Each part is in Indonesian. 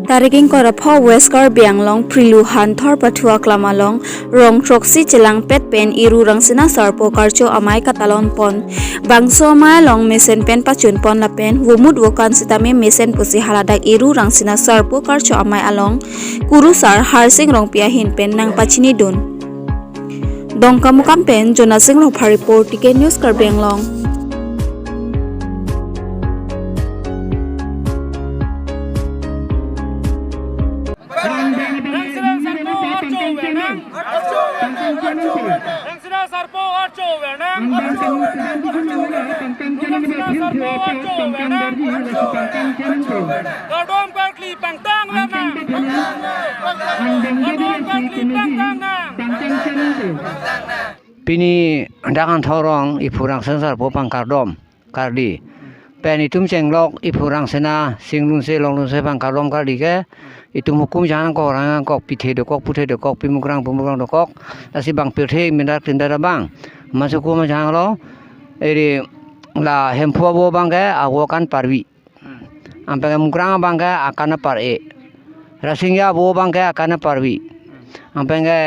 Tariking korapho West Karbi long priluhan thor pathua klamalong rong troksi chilang pet pen iru rang sina sarpo karcho amai katalon pon bangso ma long mesen pen pachun pon la pen wumut wokan sitame mesen pusi haladak iru rang sina sarpo karcho amai along kurusar harsing rong pia hin pen nang pachini dun dongkamukam pen jonasing rong report tike news Karbi long. Pini dangan thorong ipurang sensar popang kardom kardi pen itum cenglok ipurang sena singlun se longlun se pang kardom kardi ke itum hukum jangan kok orang kok pithe de kok puthe de kok pimukrang de kok nasi bang pithe mindak tindara bang masuk ko jangan lo eri la hempo bo bang ke awokan parwi ampe mukrang bang ke akana par e rasingya bo bang ke akana parwi ampe ke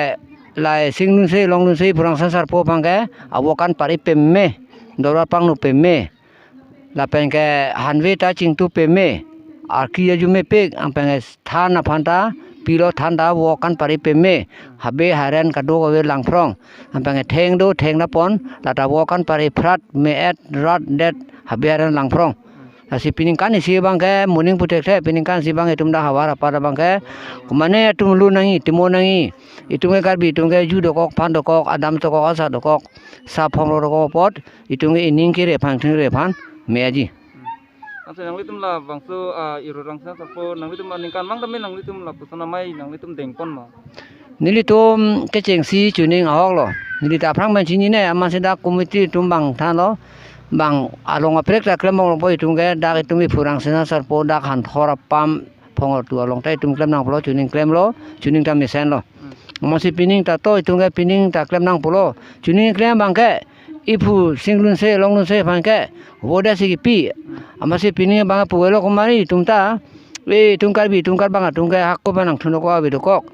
lai singlun se longlun se purang sensar po pangke awokan pari pemme dora pang nu pemme la pengke hanwe ta chingtu pemme arki jume pek ampenge thana phanta pilo thanda wokan pari pemme habe haren kado we langprong ampenge theng na pon lata wokan pari phrat me et rat det habe haren langprong asi pining kan si bangke muning putek the pining kan si bang itum da hawara pada bangke kumane tum lu nangi timo nangi itunge Karbi itunge ju dokok pan dokok adam tokok asa dokok sa phong dokok pot itunge ining kire phang thing re phan meji asa nang litum la bangso irurang sa sapo nang litum ningkan mang tamen nang litum la pusana mai nang litum dengpon ma nilitum ke chengsi chuning ahok lo nilita phrang man chini ne ama seda komiti tumbang than lo bang along aprek la klemong po itunge dak itumi phurang sena sarpo dak han thora pam phong tu along tai tum klem nang polo chuning klem lo chuning tam mesen lo masih pining ta to itunge pining ta klem nang polo chuning klem bangke ipu singlun se longlun se bangke woda sigi pi masih pining bang puelo kumari tumta tungkar bang tungke hakko banang thunoko abidokok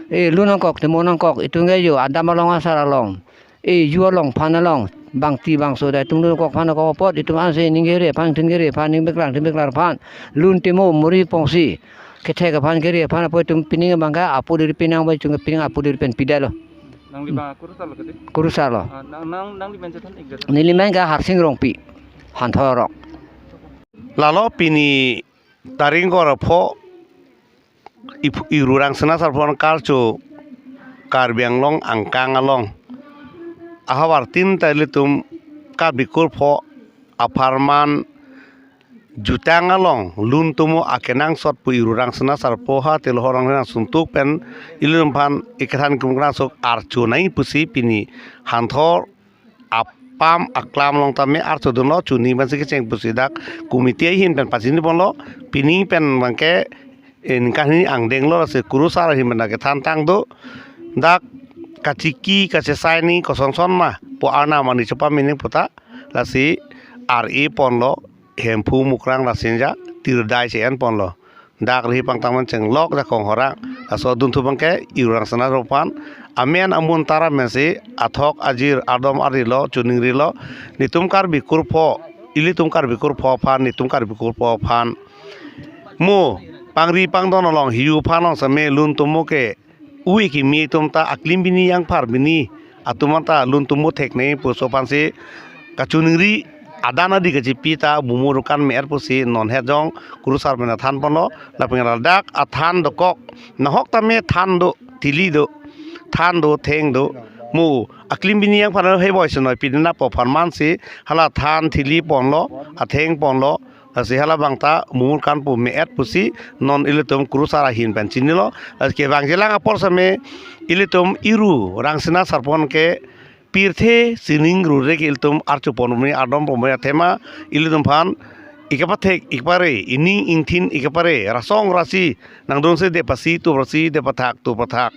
lunang kok temonang kok itunge yo adam along asar along ju along phan along bang ti bang so dai tunglu kok phan ko pot itung an se ningere phang thingere phan ning beklang phan lun timo muri pongsi kethe ka phan gere phan po tum pining bangka apu dir pinang bai chung pining apu dir pen pidalo nang liba kurusalo kete kurusalo nang liban jetan igda nilimen ga harsing rongpi han thorok lalo pini taring gora pho irurang sena sarpon karcho karbiang long angkang along ahawar tin talitum Karbi kurpho aparman jutang along lun tumo akenang sot pu irurang sena sarpoha telhorang na suntuk pen ilum pan ikran kumgra sok archo nai pusi pini hanthor apam aklam long tame archo dono chuni ban se cheng pusi dak komite hin pen pasini bonlo pini pen bangke en kahini angdeng lo se kurusar hin ban ke thantang do dak kaciki kacesai ni kosong son ma po ana mani chopa mining puta lasi re ponlo hempu mukrang lasinja tirdai chen ponlo dak ri pangtaman cheng lok da kong horang aso dun thu bangke irang sana ropan amen amun tara mensi athok ajir adom arilo chuning rilo nitum Karbi kurpho ilitum Karbi kurpho phan nitum Karbi kurpho phan mu pangri pangdon long hiu phanong same lun tumo ke ui ki mi tumta aklim bini yang par bini atumata lun tumu thekne puso pansi kachuningri adana di kajipita bumurukan mer pusi non hejong kurusar mena than pono lapingal dak athan dokok nahok tame than do tili do than do theng do mu aklim bini yang par he boys noi pidina po farman si hala than tili ponlo atheng ponlo asi hala bangta mumur kan pu meet pusi non ilitum kurusara hin pen chinilo ke bang jelang apor same ilitum iru rangsina sarpon ke pirthe sining rure ke ilitum archu ponmi adom pomya thema ilitum phan ikapathek ikpare ining ingthin ikapare rasong rasi nangdong se de pasi tu rasi de pathak tu pathak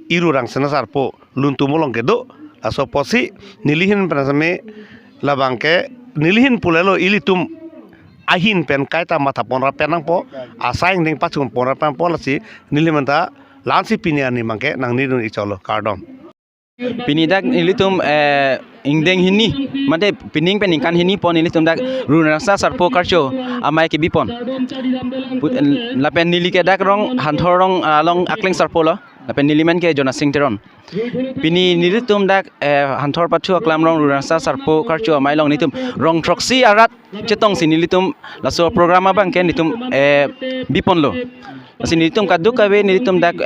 iru rangsina sarpo luntumolong ke do aso posi nilihin prasame labangke nilihin pulelo ilitum ahin pen kaita mata ponra penang po asaing ding pachun ponra pen policy nilimanta lansi pinia ni mangke nang nidun icholo kardom pinidak ilitum ingdeng hini mate pining pening kan hini pon ilitum dak runasa sarpo karcho amai ke bipon lapen nili ke dak rong hanthorong along akling sarpo lo lapen nilimen ke jona singteron pini nilitum dak hanthor pachu aklam rong runasa sarpo karcho amai long nitum rong troksi arat chetong sinilitum laso programa bang ke nitum bipon lo sini nitum kaduk kawe nitum dak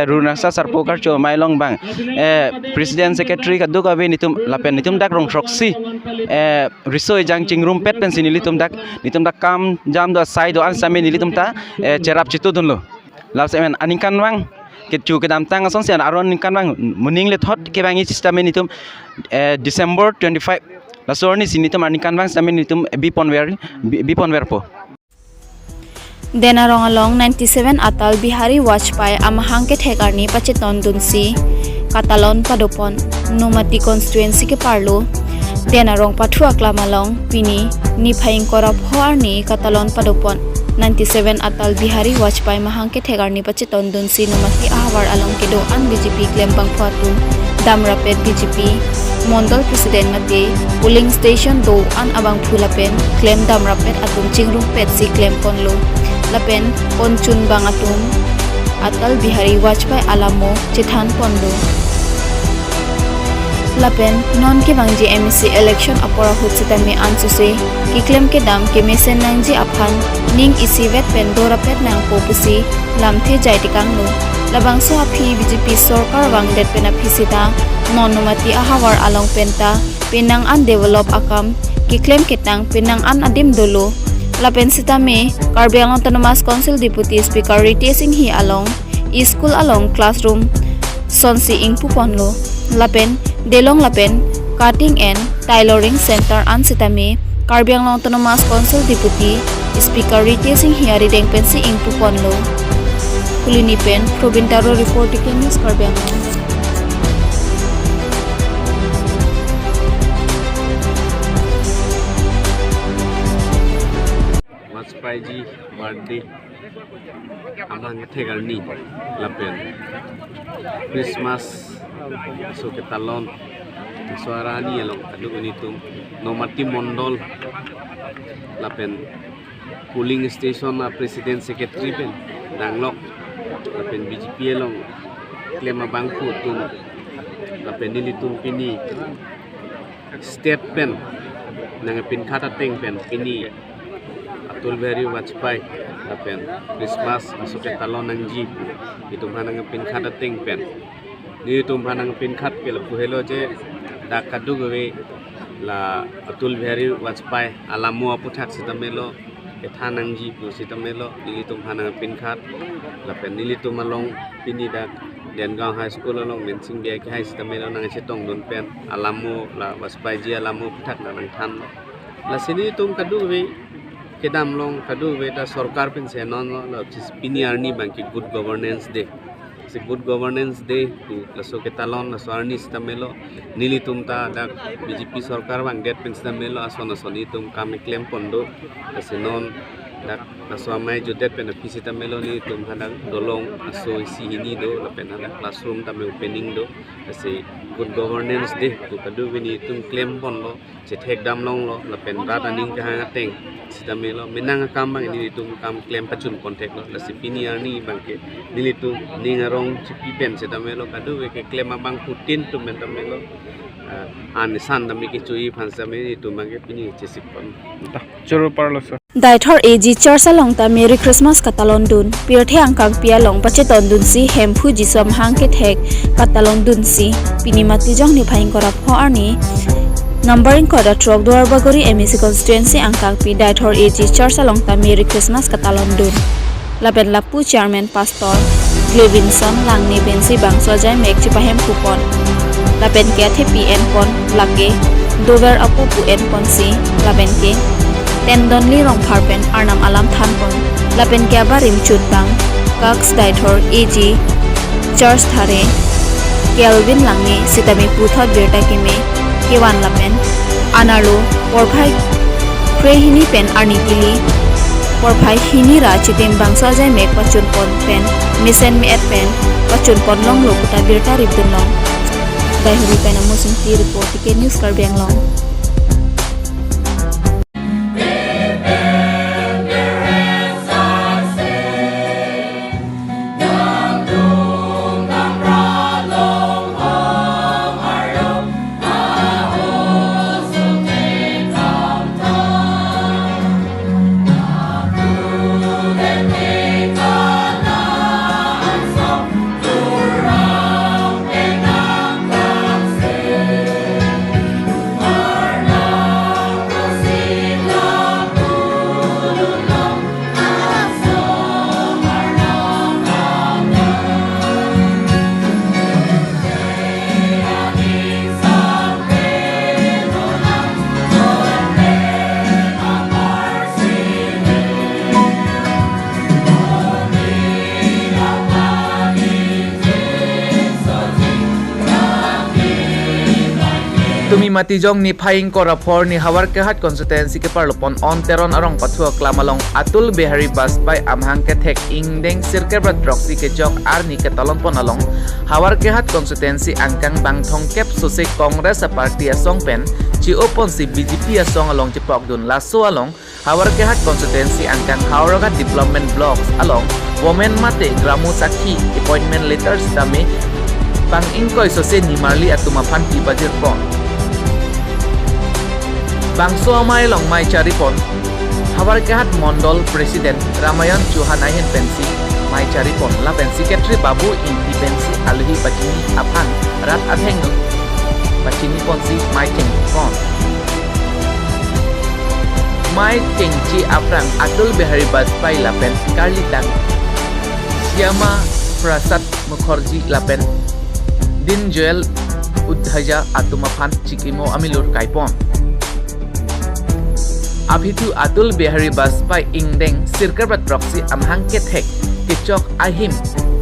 runasa sarpo karcho amai long bang president secretary kaduk kawe nitum lapen nitum dak rong troksi risoi jang chingrum pet pen sini nitum dak kam jam do sai do an same nitum ta cerap chitu dun lo lapsemen aningkan wang kecu ke dam tang ason sian aron ningkan wang muning le thot ke bangi system nitum December 25 lasor ni sini tum aningkan wang same nitum bipon wer po Denarong along 97 Atal Bihari Vajpayee amahang ke thekarni pacheton dunsi Katalon padopon Numati constituency ke parlo Denarong pathua klamalong pini ni phaing korap hoarni Katalon padopon 97 Atal Bihari Vajpayee mahang ke thekarni pacheton dunsi Numati ahawar along kedo an BJP klembang phatun Damrapet BJP Mondol President mate polling station do an abang phulapen claim Damrapet atum chingrum pet si claim ponlo lapen ponchun bang atum Atal Bihari Vajpayee alamo chithan pondo lapen non ke bang GMC election apora hutsitami ansuse ki claim ke dam ke mesen nangji aphan ning isi vet pen dora pet nang popusi lamthe jaitikang lo labang so aphi BJP sarkar wang det pen aphisita non numati ahawar along penta penang an develop akam ki claim ketang penang an adim dolo lapen sitame Karbi Autonomous Council Deputy Speaker Rite Singh hi along school along classroom sonsi ing puponlo lapen delong lapen cutting and tailoring center an sitame Karbi Autonomous Council Deputy Speaker Rite Singh hi ari deng pensi ing puponlo kulini pen Probintaro report ke news Karbi Vajpayee ji birthday amang thegarni lapen Christmas so ketalon suarani along kadu unitum nomati mondol lapen polling station president secretary pen danglok lapen BJP along klema bangku tum lapen nilitum pini state pen nangapin kata teng pen pini Atal Bihari Vajpayee lapen Christmas masuk ke talon nang jeep itu mana ngepin khat ting pen ni itu mana ngepin khat ke lapu hello je dak kadu gawe la Atal Bihari Vajpayee alamu aputhak sitamelo ke thanang jeep sitamelo ni itu mana ngepin khat lapen ni itu malong pini dak Dengang High School along mensing dia ke high sitamelo nang chetong don pen alamu la Vajpayee ji alamu puthak nang than la sini itu kadu gawe kedam long kadu beta sarkar pen se non lo piniarni banki good governance day se good governance day tu laso ketalon laso arni stamelo nilitum ta dak BJP sarkar bang det pen stamelo ason tum kami claim pondo se non dak laso amai jodet pen pisita melo ni tum hadang dolong aso isi ini do pen hadang classroom tame opening do se good governance day tu kadu bini tum claim pondo se thek dam long lo pen rat aning ka teng sitamelo menang kambang ini itu kam klaim pacun kontek lo la sipini ani bangke nilitu ningarong cipi pen sitamelo kadu ke klaim abang putin tu mentamelo an san dami ke chui phansame itu mangke pini cesipon choro parlo sir Daithor AG Church alongta Merry Christmas katalon dun pirthe angkang pia long pacheton dun si hemphu jiswam hangke thek katalon dun si pinimati jong ni phaing korap ho arni numbering koda trok duar bagori MEC constituency angkang pi Daithor AG Church alongta Merry Christmas katalon dun laben lapu chairman pastor Levinson langni bensi bangso jai mek chipahem kupon laben ke the PN pon lage dover apu pu en pon si laben ke tendon li rong pharpen arnam alam thanpon lapen ke barim chutbang Cox Daithor AG Church thare Kelvin langni sitami puthot berta keme kewan lapen analo porphai pre hini pen arni pili porphai hini ra chitim bangsa jai mek pachun pon pen misen me et pen pachun pon long lo kuta birta ribdun long dai huri pen amusin ti report ke news Karbi long Tumi matijong ni Phaing Korapor ni Hawar Kehat constituency ke parlopon on teron arong pathua klamalong Atul Bihari Bajpai amhang ke thek ingdeng sirkebrat proxy ke jok arni ke talon pon along Hawar Kehat constituency angkang bangthong kep sose Congress party asong pen chi opon si BJP asong along chi pokdun laso along Hawar Kehat constituency angkang Hauragat development blocks along women mate gramu sakhi appointment letters dame bang ingkoy sose nimarli atumapan ti bajir pon Bangso amai long mai charipon Hawar Kehat Mondol President Ramayan Chuhanahin pensi mai charipon la pensi secretary Babu Inti pensi alhi pachini apan rat atheng pachini ponsi mai cheng pon mai cheng chi aprang Atul Bihari Bajpai lapen Karlitang Syama Prasad Mukherjee lapen Din Joel Udhaja atumapan chikimo amilur kaipon Abhitu Atul Bihari Bajpai ingdeng sirkebrat proxy amhang kethek kichok ahim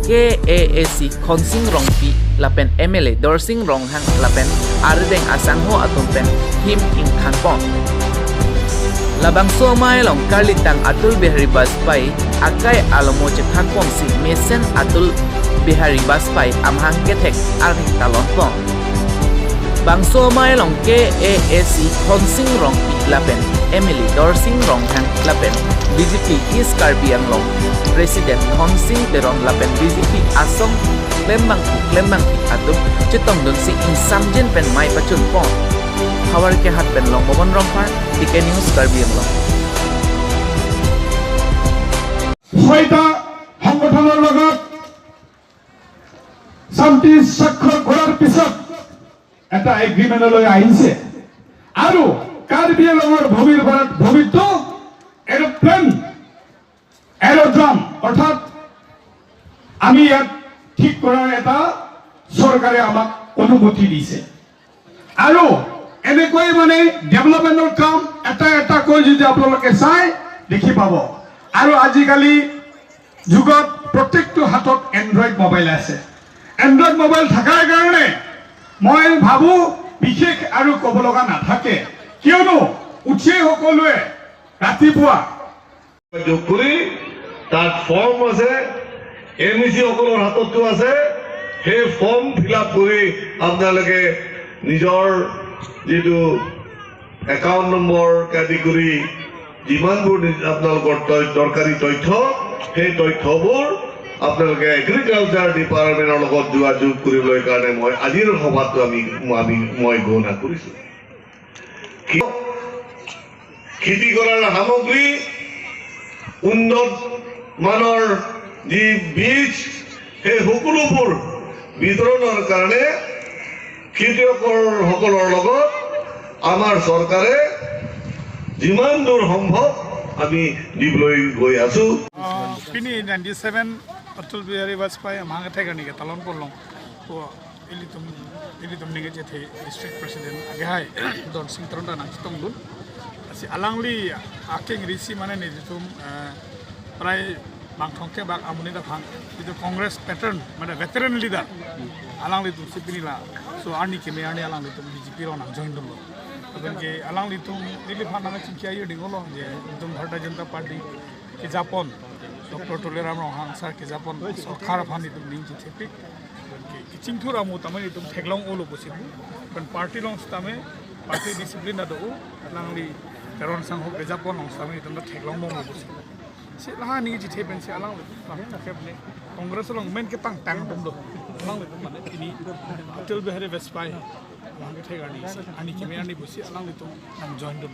KAAC khonsing rongpi lapen MLA dorsing ronghang lapen ardeng asangho atumpen him ingkhanpon labang somai long Karlitang Atul Bihari Bajpai akai alomo chekhanpon si mesen Atul Bihari Bajpai amhang kethek arni talonpon Bangso mai long KAAC khonsing rongpi lapen Emily Dorsing Ronghang lapen BJP East Karbi Anglong President Khonsing Teron lapen BJP Asong Klembang atum chitong dun si insamjen pen mai pachun pon Hawar Kehat pen long momon rongpar TK News Karbi Anglong ছয়টা সংগঠনৰ লগত শান্তি স্বাক্ষৰ কৰাৰ পিছত এটা এগ্ৰিমেণ্টলৈ আহিছে আৰু Karbi Anglongৰ ভূমিটো এৰোড্ৰম অৰ্থাৎ আমি ইয়াত ঠিক কৰাৰ এটা চৰকাৰে আমাক অনুমতি দিছে আৰু এনেকৈ মানে ডেভেলপমেণ্টৰ কাম এটা কৈ যদি আপোনালোকে চাই দেখি পাব আৰু আজিকালি যুগত প্ৰত্যেকটো হাতত এণ্ড্ৰইড মোবাইল আছে এণ্ড্ৰইড মোবাইল থকাৰ কাৰণে মই ভাবো বিশেষ আৰু ক'ব লগা নাথাকে কিয়নো উঠি সকলোৱে ৰাতিপুৱা কৰি তাত ফৰ্ম আছে এমইসি সকলৰ হাততো আছে সেই ফৰ্ম ফিলআপ কৰি আপোনালোকে নিজৰ যেটো একাউণ্ট নম্বৰ কাটেগৰী যিমানবোৰ আপোনালোকৰ দৰকাৰী তথ্য সেই তথ্যবোৰ আপোনালোকে এগ্ৰিকালচাৰ ডিপাৰ্টমেণ্টৰ লগত যোগাযোগ কৰিবলৈ কাৰণে মই আজিৰ সভাটো মই ঘোষণা কৰিছো খেতি কৰাৰ সামগ্ৰী উন্নত মানৰ যি বীজ সেই সকলোবোৰ বিতৰণৰ কাৰণে খেতিয়কসকলৰ লগত আমাৰ চৰকাৰে যিমান দূৰ সম্ভৱ আমি দিবলৈ গৈ আছো পিনি 97 Atul Bihari Bajpai amang thega ni talon polong ko ilitum ni je the district president age hai don sing tronda nang tong dun si alangli aking risi mane ni tum prai bang thongke bak amuni da phang itu congress pattern mane veteran leader alangli tum sipini la so arni ke me arni alangli tum BJP ro nang join dun Ke alang litung niliphan nang chingkia yu dingolong je litung Bharatiya Janata Party ke Japon Dr. Toleram Rohang sar ke Japon sarkar phan litung ning chi thepik ke chingthura mu tamai litung theklong olo bosibu kan party long stame party discipline ado alang li karon sang ho ke Japon long stame litung theklong mo bosibu se la ni ji thepen se alang litung khepne congress long men ke tang dum do alang litung mane ini Atal Bihari Vajpayee Ani kimi ani busi alang itu nang join dum